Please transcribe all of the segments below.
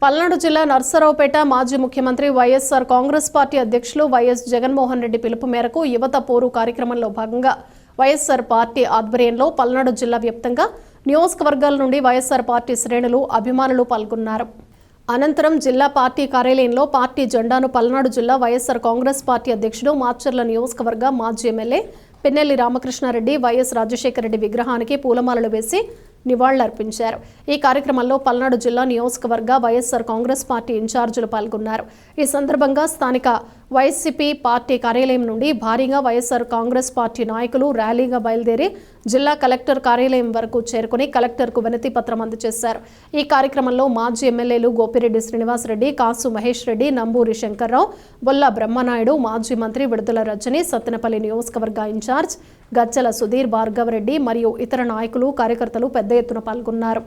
పల్నాడు జిల్లా నర్సరావుపేట మాజీ ముఖ్యమంత్రి వైఎస్ఆర్ కాంగ్రెస్ పార్టీ అధ్యక్షులు వైఎస్ జగన్మోహన్ రెడ్డి పిలుపు మేరకు యువత పోరు కార్యక్రమంలో భాగంగా వైఎస్ఆర్ పార్టీ ఆధ్వర్యంలో పల్నాడు జిల్లా వ్యాప్తంగా నియోజకవర్గాల నుండి వైఎస్ఆర్ పార్టీ శ్రేణులు అభిమానులు పాల్గొన్నారు. అనంతరం జిల్లా పార్టీ కార్యాలయంలో పార్టీ జెండాను పల్నాడు జిల్లా వైఎస్ఆర్ కాంగ్రెస్ పార్టీ అధ్యక్షుడు మాచర్ల నియోజకవర్గ మాజీ ఎమ్మెల్యే పిన్నెల్లి రామకృష్ణారెడ్డి వైఎస్ రాజశేఖర రెడ్డి విగ్రహానికి పూలమాలలు వేసి నివాళులర్పించారు. ఈ కార్యక్రమంలో పల్నాడు జిల్లా నియోజకవర్గ వైఎస్ఆర్ కాంగ్రెస్ పార్టీ ఇన్ఛార్జీలు పాల్గొన్నారు. ఈ సందర్భంగా స్థానిక వైసీపీ పార్టీ కార్యాలయం నుండి భారీగా వైఎస్ఆర్ కాంగ్రెస్ పార్టీ నాయకులు ర్యాలీగా బయలుదేరి జిల్లా కలెక్టర్ కార్యాలయం వరకు చేరుకుని కలెక్టర్కు వినతి పత్రం అందజేశారు. ఈ కార్యక్రమంలో మాజీ ఎమ్మెల్యేలు గోపిరెడ్డి శ్రీనివాసరెడ్డి, కాసు మహేష్ రెడ్డి, నంబూరి శంకర్రావు, బొల్ల బ్రహ్మనాయుడు, మాజీ మంత్రి విడుదల రజని, సత్తెనపల్లి నియోజకవర్గ ఇన్ఛార్జ్ గజ్జల సుధీర్, భార్గవరెడ్డి మరియు ఇతర నాయకులు కార్యకర్తలు పెద్ద ఎత్తున పాల్గొన్నారు.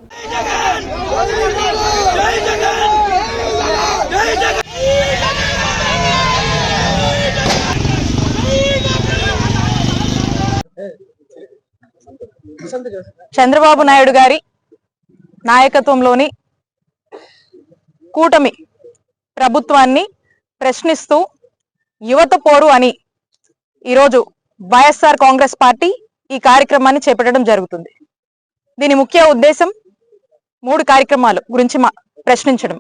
చంద్రబాబు నాయుడు గారి నాయకత్వంలోని కూటమి ప్రభుత్వాన్ని ప్రశ్నిస్తూ యువత పోరు అని ఈరోజు వైఎస్ఆర్ కాంగ్రెస్ పార్టీ ఈ కార్యక్రమాన్ని చేపట్టడం జరుగుతుంది. దీని ముఖ్య ఉద్దేశం 3 కార్యక్రమాల గురించి ప్రశ్నించడం.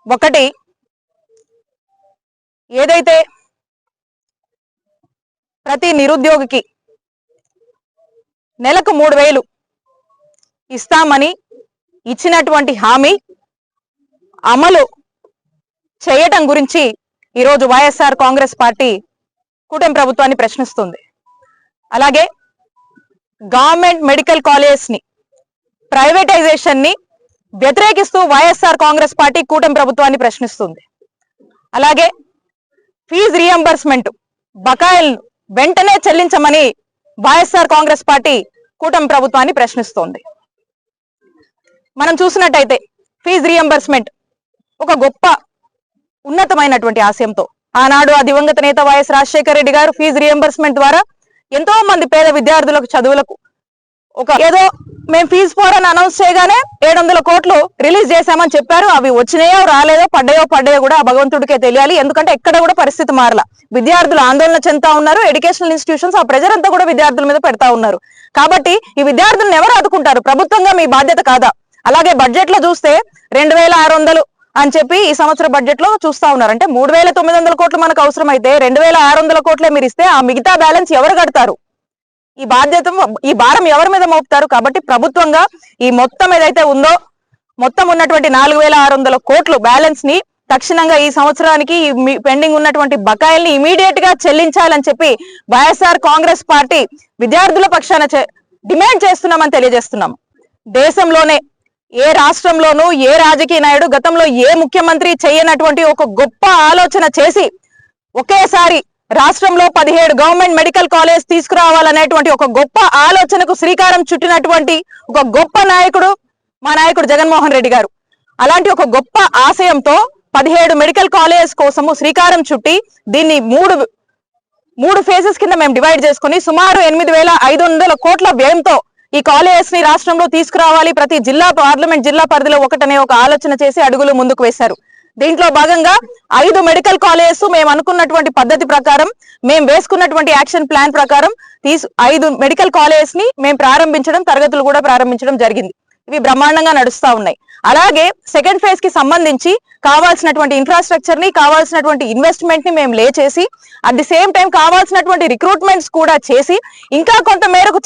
ఒకటి, ఏదైతే ప్రతి నిరుద్యోగికి నెలకు 3,000 ఇస్తామని ఇచ్చినటువంటి హామీ అమలు చేయటం గురించి ఈరోజు వైఎస్ఆర్ కాంగ్రెస్ పార్టీ కూటమి ప్రభుత్వాన్ని ప్రశ్నిస్తుంది. అలాగే గవర్నమెంట్ మెడికల్ కాలేజెస్ ని ప్రైవేటైజేషన్ ని వ్యతిరేకిస్తూ వైఎస్ఆర్ కాంగ్రెస్ పార్టీ కూటమి ప్రభుత్వాన్ని ప్రశ్నిస్తుంది. అలాగే ఫీజు రీఎంబర్స్మెంట్ బకాయిలను వెంటనే చెల్లించమని వైఎస్ఆర్ కాంగ్రెస్ పార్టీ కూటమి ప్రభుత్వాన్ని ప్రశ్నిస్తోంది. మనం చూసినట్టయితే ఫీజు రీఎంబర్స్మెంట్ ఒక గొప్ప ఉన్నతమైనటువంటి ఆశయంతో ఆనాడు ఆ దివంగత నేత వైఎస్ రాజశేఖర రెడ్డి గారు ఫీజు రీఎంబర్స్మెంట్ ద్వారా ఎంతో మంది పేద విద్యార్థులకు చదువులకు ఏదో మేము ఫీజు ఫోర్ అని అనౌన్స్ చేయగానే 700 కోట్లు రిలీజ్ చేశామని చెప్పారు. అవి వచ్చినాయో రాలేదో పడ్డాయో కూడా ఆ భగవంతుడికే తెలియాలి. ఎందుకంటే ఎక్కడ కూడా పరిస్థితి మారలా. విద్యార్థులు ఆందోళన చెందుతా ఉన్నారు. ఎడ్యుకేషనల్ ఇన్స్టిట్యూషన్స్ ఆ ప్రెజర్ అంతా కూడా విద్యార్థుల మీద పెడతా ఉన్నారు. కాబట్టి ఈ విద్యార్థులను ఎవరు ఆదుకుంటారు? ప్రభుత్వంగా మీ బాధ్యత కాదా? అలాగే బడ్జెట్ లో చూస్తే 2,600 అని చెప్పి ఈ సంవత్సర బడ్జెట్ లో చూస్తా ఉన్నారు. అంటే 3,900 కోట్లు మనకు అవసరం అయితే 2,600 కోట్లే మీరు ఇస్తే ఆ మిగతా బ్యాలెన్స్ ఎవరు కడతారు? ఈ భారం ఎవరి మీద మోపుతారు? కాబట్టి ప్రభుత్వంగా ఈ మొత్తం ఏదైతే ఉందో మొత్తం ఉన్నటువంటి 4,600 కోట్లు బ్యాలెన్స్ ని తక్షణంగా ఈ సంవత్సరానికి పెండింగ్ ఉన్నటువంటి బకాయిల్ని ఇమీడియట్ గా చెల్లించాలని చెప్పి వైఎస్ఆర్ కాంగ్రెస్ పార్టీ విద్యార్థుల పక్షాన డిమాండ్ చేస్తున్నామని తెలియజేస్తున్నాం. దేశంలోనే ఏ రాష్ట్రంలోనూ ఏ రాజకీయ నాయుడు గతంలో ఏ ముఖ్యమంత్రి చేయనటువంటి ఒక గొప్ప ఆలోచన చేసి ఒకేసారి రాష్ట్రంలో 17 గవర్నమెంట్ మెడికల్ కాలేజ్ తీసుకురావాలనేటువంటి ఒక గొప్ప ఆలోచనకు శ్రీకారం చుట్టినటువంటి ఒక గొప్ప నాయకుడు మా నాయకుడు జగన్మోహన్ రెడ్డి గారు. అలాంటి ఒక గొప్ప ఆశయంతో 17 మెడికల్ కాలేజ్ కోసము శ్రీకారం చుట్టి దీన్ని మూడు ఫేజెస్ కింద మేము డివైడ్ చేసుకుని సుమారు 8,500 కోట్ల వ్యయంతో ఈ కాలేజెస్ ని రాష్ట్రంలో తీసుకురావాలి, ప్రతి పార్లమెంట్ జిల్లా పరిధిలో ఒకటనే ఒక ఆలోచన చేసి అడుగులు ముందుకు వేశారు. దీంట్లో భాగంగా 5 మెడికల్ కాలేజెస్ మేము అనుకున్నటువంటి పద్ధతి ప్రకారం మేము వేసుకున్నటువంటి యాక్షన్ ప్లాన్ ప్రకారం 5 మెడికల్ కాలేజెస్ ని మేము ప్రారంభించడం, తరగతులు కూడా ప్రారంభించడం జరిగింది. ఇవి బ్రహ్మాండంగా నడుస్తా ఉన్నాయి. అలాగే సెకండ్ ఫేజ్ కి సంబంధించి కావాల్సినటువంటి ఇన్ఫ్రాస్ట్రక్చర్ ని కావాల్సినటువంటి ఇన్వెస్ట్మెంట్ ని మేము చేసి అట్ ది సేమ్ టైం కావాల్సినటువంటి రిక్రూట్మెంట్స్ కూడా చేసి ఇంకా కొంత మేరకు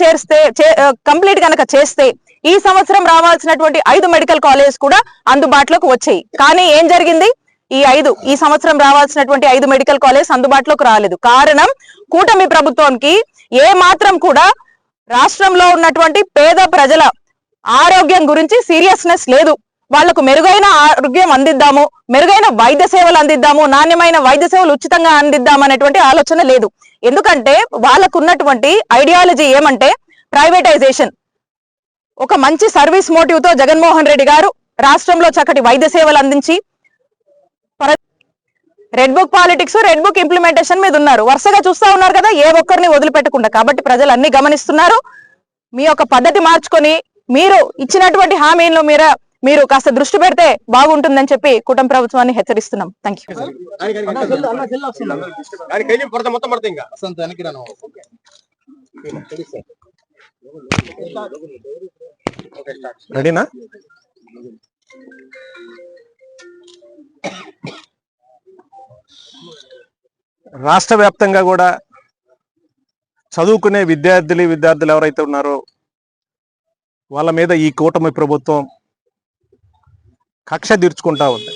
కంప్లీట్ కనుక చేస్తే ఈ సంవత్సరం రావాల్సినటువంటి 5 మెడికల్ కాలేజెస్ కూడా అందుబాటులోకి వచ్చాయి. కానీ ఏం జరిగింది? ఈ సంవత్సరం రావాల్సినటువంటి 5 మెడికల్ కాలేజెస్ అందుబాటులోకి రాలేదు. కారణం కూటమి ప్రభుత్వానికి ఏ మాత్రం కూడా రాష్ట్రంలో ఉన్నటువంటి పేద ప్రజల ఆరోగ్యం గురించి సీరియస్నెస్ లేదు. వాళ్లకు మెరుగైన ఆరోగ్యం అందిద్దాము, మెరుగైన వైద్య సేవలు అందిద్దాము, నాణ్యమైన వైద్య సేవలు ఉచితంగా అందిద్దాం అనేటువంటి ఆలోచన లేదు. ఎందుకంటే వాళ్ళకు ఉన్నటువంటి ఐడియాలజీ ఏమంటే ప్రైవేటైజేషన్. ఒక మంచి సర్వీస్ మోటివ్ తో జగన్మోహన్ రెడ్డి గారు రాష్ట్రంలో చక్కటి వైద్య సేవలు అందించి red book politics, red book implementation మీద ఉన్నారు. వరుసగా చూస్తా ఉన్నారు కదా, ఏ ఒక్కరిని వదిలిపెట్టకుండా. కాబట్టి ప్రజలు అన్ని గమనిస్తున్నారు. మీ యొక్క పద్ధతి మార్చుకొని మీరు ఇచ్చినటువంటి హామీలను మీరు కాస్త దృష్టి పెడితే బాగుంటుందని చెప్పి కూటమి ప్రభుత్వాన్ని హెచ్చరిస్తున్నాం. Thank you. రెడీనా? రాష్ట్ర వ్యాప్తంగా కూడా చదువుకునే విద్యార్థులు ఎవరైతే ఉన్నారో వాళ్ళ మీద ఈ కూటమి ప్రభుత్వం కక్ష తీర్చుకుంటా ఉంది.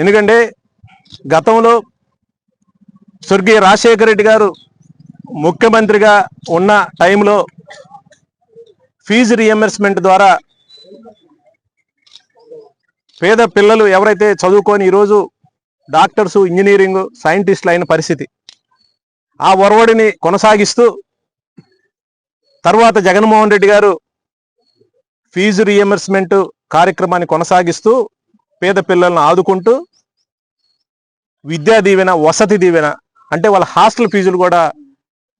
ఎందుకంటే గతంలో స్వర్గీయ రాజశేఖర రెడ్డి గారు ముఖ్యమంత్రిగా ఉన్న టైంలో ఫీజు రియంబర్స్మెంట్ ద్వారా పేద పిల్లలు ఎవరైతే చదువుకొని ఈరోజు డాక్టర్స్, ఇంజనీరింగ్, సైంటిస్టులు అయిన పరిస్థితి, ఆ ఒరవడిని కొనసాగిస్తూ తర్వాత జగన్మోహన్ రెడ్డి గారు ఫీజు రియంబర్స్మెంట్ కార్యక్రమాన్ని కొనసాగిస్తూ పేద పిల్లలను ఆదుకుంటూ విద్యా దీవెన, వసతి దీవెన అంటే వాళ్ళ హాస్టల్ ఫీజులు కూడా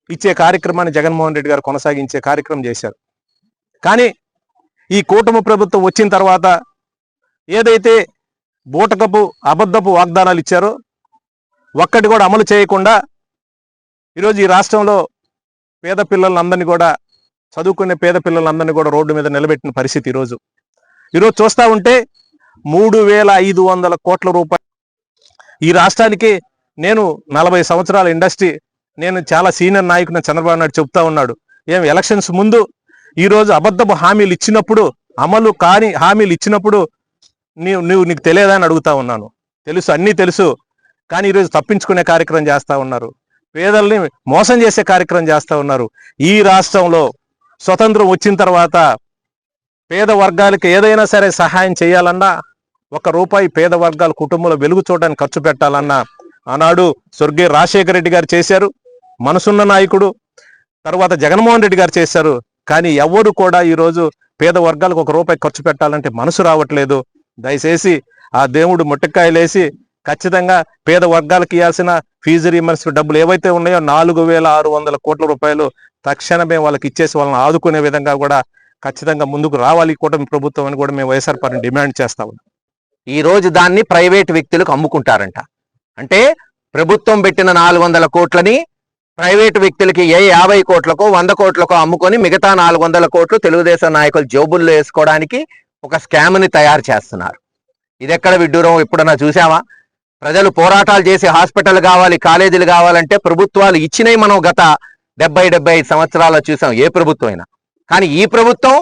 ఇచ్చే కార్యక్రమాన్ని జగన్మోహన్ రెడ్డి గారు కొనసాగించే కార్యక్రమం చేశారు. కానీ ఈ కూటమి ప్రభుత్వం వచ్చిన తర్వాత ఏదైతే బూటకపు అబద్ధపు వాగ్దానాలు ఇచ్చారో ఒక్కటి కూడా అమలు చేయకుండా ఈరోజు ఈ రాష్ట్రంలో పేద పిల్లలందరినీ కూడా, చదువుకునే పేద పిల్లలందరినీ కూడా రోడ్డు మీద నిలబెట్టిన పరిస్థితి ఈరోజు చూస్తూ ఉంటే 3,500 కోట్ల రూపాయలు ఈ రాష్ట్రానికి. నేను 40 సంవత్సరాల ఇండస్ట్రీ, నేను చాలా సీనియర్ నాయకుని చంద్రబాబు నాయుడు చెప్తా ఉన్నాడు, ఎలక్షన్స్ ముందు ఈరోజు అబద్ధపు హామీలు ఇచ్చినప్పుడు, అమలు కాని హామీలు ఇచ్చినప్పుడు నీకు తెలియదా అని అడుగుతా ఉన్నాను. తెలుసు, అన్నీ తెలుసు. కానీ ఈరోజు తప్పించుకునే కార్యక్రమం చేస్తూ ఉన్నారు, పేదల్ని మోసం చేసే కార్యక్రమం చేస్తూ ఉన్నారు. ఈ రాష్ట్రంలో స్వతంత్రం వచ్చిన తర్వాత పేద వర్గాలకు ఏదైనా సరే సహాయం చేయాలన్నా, ₹1 పేద వర్గాల కుటుంబంలో వెలుగు చూడడానికి ఖర్చు పెట్టాలన్నా ఆనాడు స్వర్గీయ రాజశేఖర రెడ్డి గారు చేశారు, మనసున్న నాయకుడు. తర్వాత జగన్మోహన్ రెడ్డి గారు చేశారు. కానీ ఎవరు కూడా ఈరోజు పేద వర్గాలకు ₹1 ఖర్చు పెట్టాలంటే మనసు రావట్లేదు. దయచేసి ఆ దేవుడు ముట్టకాయలేసి ఖచ్చితంగా పేద వర్గాలకు ఇవ్వాల్సిన ఫీజు రీయింబర్స్మెంట్ డబ్బులు ఏవైతే ఉన్నాయో 4,600 కోట్ల రూపాయలు తక్షణమే వాళ్ళకి ఇచ్చేసి వాళ్ళని ఆదుకునే విధంగా కూడా ఖచ్చితంగా ముందుకు రావాలి కూటమి ప్రభుత్వం అని కూడా మేము వైఎస్ఆర్ పార్టీని డిమాండ్ చేస్తా ఉన్నాం. ఈ రోజు దాన్ని ప్రైవేట్ వ్యక్తులకు అమ్ముకుంటారంట. అంటే ప్రభుత్వం పెట్టిన 400 కోట్లని ప్రైవేట్ వ్యక్తులకి 50 కోట్లకో 100 కోట్లకో అమ్ముకొని మిగతా 400 కోట్లు తెలుగుదేశం నాయకులు జోబుల్లో వేసుకోవడానికి ఒక స్కామ్ని తయారు చేస్తున్నారు. ఇది ఎక్కడ విడ్డూరం ఎప్పుడన్నా చూసామా? ప్రజలు పోరాటాలు చేసి హాస్పిటల్ కావాలి, కాలేజీలు కావాలంటే ప్రభుత్వాలు ఇచ్చినవి మనం గత 70-75 సంవత్సరాల్లో చూసాం, ఏ ప్రభుత్వం అయినా. కానీ ఈ ప్రభుత్వం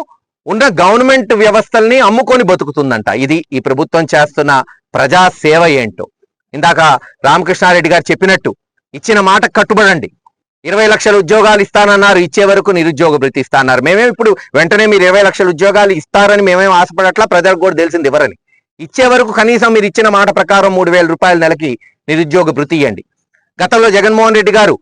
ఉన్న గవర్నమెంట్ వ్యవస్థల్ని అమ్ముకొని బతుకుతుందంట. ఇది ఈ ప్రభుత్వం చేస్తున్న ప్రజా సేవ ఏంటో. ఇందాక రామకృష్ణారెడ్డి గారు చెప్పినట్టు ఇచ్చిన మాట కట్టుబడండి. 20 లక్షల ఉద్యోగాలు ఇస్తానన్నారు, ఇచ్చే వరకు నిరుద్యోగ భృతి ఇస్తాన్నారు. మేమేం ఇప్పుడు వెంటనే మీరు 20 లక్షల ఉద్యోగాలు ఇస్తారని మేమేం ఆశపడట్లా, ప్రజలకు కూడా తెలిసింది ఎవరని. ఇచ్చే వరకు కనీసం మీరు ఇచ్చిన మాట ప్రకారం 3,000 రూపాయల నెలకి నిరుద్యోగ భృతి ఇవ్వండి. గతంలో జగన్మోహన్ రెడ్డి గారు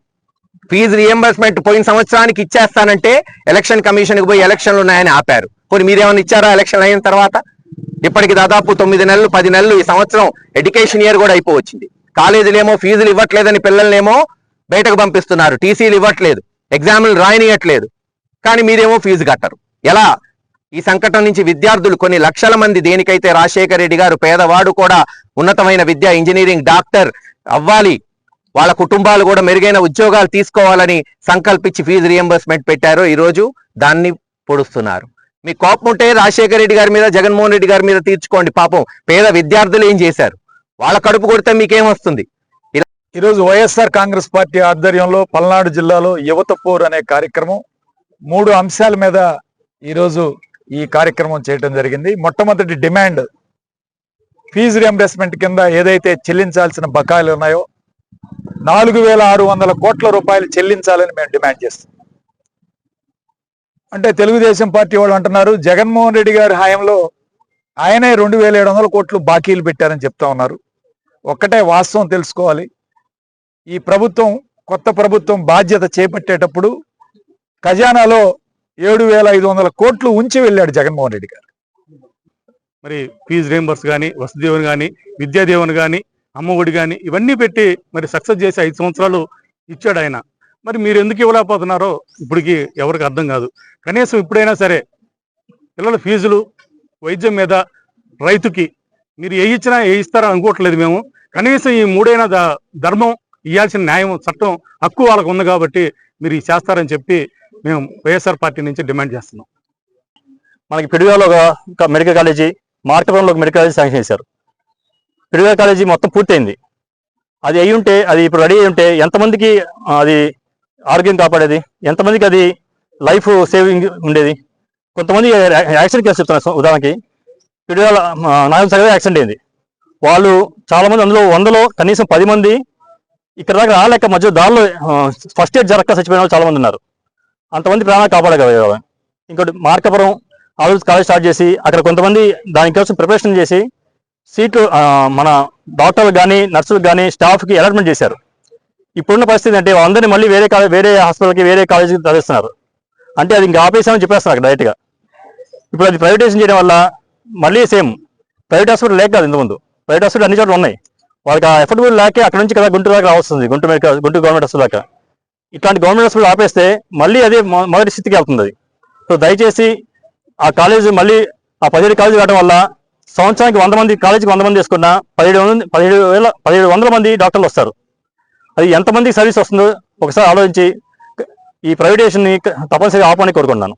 ఫీజు రియంబర్స్మెంట్ పోయిన సంవత్సరానికి ఇచ్చేస్తానంటే ఎలక్షన్ కమిషన్కి పోయి ఎలక్షన్లు ఉన్నాయని ఆపారు. పోనీ మీరేమన్నా ఇచ్చారా ఎలక్షన్ అయిన తర్వాత? ఇప్పటికి దాదాపు 9 నెలలు 10 నెలలు, ఈ సంవత్సరం ఎడ్యుకేషన్ ఇయర్ కూడా అయిపోవచ్చింది. కాలేజీలు ఏమో ఫీజులు ఇవ్వట్లేదని పిల్లల్నేమో బయటకు పంపిస్తున్నారు, టీసీలు ఇవ్వట్లేదు, ఎగ్జామ్లు రాయనియట్లేదు. కానీ మీరేమో ఫీజు కట్టరు. ఎలా? ఈ సంకటం నుంచి విద్యార్థులు కొన్ని లక్షల మంది, దేనికైతే రాజశేఖర రెడ్డి గారు పేదవాడు కూడా ఉన్నతమైన విద్య, ఇంజనీరింగ్, డాక్టర్ అవ్వాలి, వాళ్ళ కుటుంబాలు కూడా మెరుగైన ఉద్యోగాలు తీసుకోవాలని సంకల్పించి ఫీజు రియంబర్స్మెంట్ పెట్టారో ఈరోజు దాన్ని పొడుస్తున్నారు. మీ కోపం ఉంటే రాజశేఖర రెడ్డి గారి మీద, జగన్మోహన్ రెడ్డి గారి మీద తీర్చుకోండి. పాపం పేద విద్యార్థులు ఏం చేశారు? వాళ్ళ కడుపు కొడితే మీకేమొస్తుంది? ఈరోజు వైఎస్ఆర్ కాంగ్రెస్ పార్టీ ఆధ్వర్యంలో పల్నాడు జిల్లాలో యువత పోర్ అనే కార్యక్రమం 3 అంశాల మీద ఈరోజు ఈ కార్యక్రమం చేయడం జరిగింది. మొట్టమొదటి డిమాండ్, ఫీజు రియంబర్స్మెంట్ కింద ఏదైతే చెల్లించాల్సిన బకాయిలు ఉన్నాయో 4,600 కోట్ల రూపాయలు చెల్లించాలని మేము డిమాండ్ చేస్తాం. అంటే తెలుగుదేశం పార్టీ వాళ్ళు అంటున్నారు జగన్మోహన్ రెడ్డి గారి హయాంలో ఆయనే 2,700 కోట్లు బాకీలు పెట్టారని చెప్తా ఉన్నారు. ఒక్కటే వాస్తవం తెలుసుకోవాలి, ఈ ప్రభుత్వం, కొత్త ప్రభుత్వం బాధ్యత చేపట్టేటప్పుడు ఖజానాలో 7,500 కోట్లు ఉంచి వెళ్ళాడు జగన్మోహన్ రెడ్డి గారు. మరి ఫీజు రియంబర్స్ కానీ, వసతి దీవెన కానీ, విద్యా దీవెన కానీ, అమ్మఒడి కానీ ఇవన్నీ పెట్టి మరి సక్సెస్ చేసి 5 సంవత్సరాలు ఇచ్చాడు ఆయన. మరి మీరు ఎందుకు ఇవ్వలేకపోతున్నారో ఇప్పటికి ఎవరికి అర్థం కాదు. కనీసం ఇప్పుడైనా సరే పిల్లల ఫీజులు వైద్యం మీద రైతుకి మీరు ఏ ఇచ్చినా ఏ ఇస్తారని అనుకోవట్లేదు మేము. కనీసం ఈ మూడైన ధర్మం ఇవ్వాల్సిన న్యాయం చట్టం హక్కు వాళ్ళకు ఉంది కాబట్టి మీరు ఇది చేస్తారని చెప్పి మేము వైఎస్ఆర్ పార్టీ నుంచి డిమాండ్ చేస్తున్నాం. మనకి పిడిగాలో ఒక మెడికల్ కాలేజీ, మార్కపురంలో ఒక మెడికల్ కాలేజీ శాంక్షన్ చేశారు. పిడిగా కాలేజీ మొత్తం పూర్తయింది. అది అయి ఉంటే, అది ఇప్పుడు రెడీ అయి ఉంటే ఎంతమందికి అది ఆరోగ్యం కాపాడేది, ఎంతమందికి అది లైఫ్ సేవింగ్ ఉండేది. కొంతమంది యాక్సిడెంట్ కేసు చెప్తున్నారు. ఉదాహరణకి పిడిగాల నాగం సాగర్ యాక్సిడెంట్ అయింది. వాళ్ళు చాలా మంది, అందులో 100లో కనీసం 10 మంది ఇక్కడ దాకా రాలేక మధ్య దారిలో ఫస్ట్ ఎయిడ్ జరగక చచ్చిపోయిన వాళ్ళు చాలా మంది ఉన్నారు. అంతమంది ప్రాణాలు కాపాడగలగాలి. ఇంకోటి మార్కపురం ఆల్రెడీ కాలేజ్ స్టార్ట్ చేసి అక్కడ కొంతమంది దానికోసం ప్రిపరేషన్ చేసి సీట్లు మన డాక్టర్లకు కానీ నర్సులకు కానీ స్టాఫ్కి అలాట్మెంట్ చేశారు. ఇప్పుడున్న పరిస్థితి అంటే అందరినీ మళ్ళీ వేరే హాస్పిటల్కి వేరే కాలేజీకి తరలిస్తున్నారు. అంటే అది ఇంకా ఆపేసామని చెప్పేస్తున్నారు అక్కడ డైరెక్ట్గా. ఇప్పుడు అది ప్రైవేటైజేషన్ చేయడం వల్ల మళ్ళీ సేమ్ ప్రైవేట్ హాస్పిటల్ లేక కాదు, ఇంతకుముందు ప్రైవేట్ హాస్పిటల్ అన్ని చోట్ల ఉన్నాయి. వాళ్ళకి ఆ ఎఫర్టబుల్ లేకే అక్కడ నుంచి కదా గుంటూరు దాకా రావస్తుంది, గుంటూరు గవర్నమెంట్ హాస్పిటల్ దాకా. ఇట్లాంటి గవర్నమెంట్ హాస్పిటల్ ఆపేస్తే మళ్ళీ అదే మొదటి స్థితికి వెళ్తుంది అది. సో దయచేసి ఆ కాలేజ్ మళ్ళీ ఆ 17 కాలేజీ కావడం వల్ల సంవత్సరానికి 100 మంది, కాలేజీకి 100 మంది వేసుకున్నా 1700 మంది డాక్టర్లు వస్తారు. అది ఎంతమందికి సర్వీస్ వస్తుందో ఒకసారి ఆలోచించి ఈ ప్రైవేటైజేషన్ని తప్పనిసరిగా ఆపని కోరుకుంటున్నాను.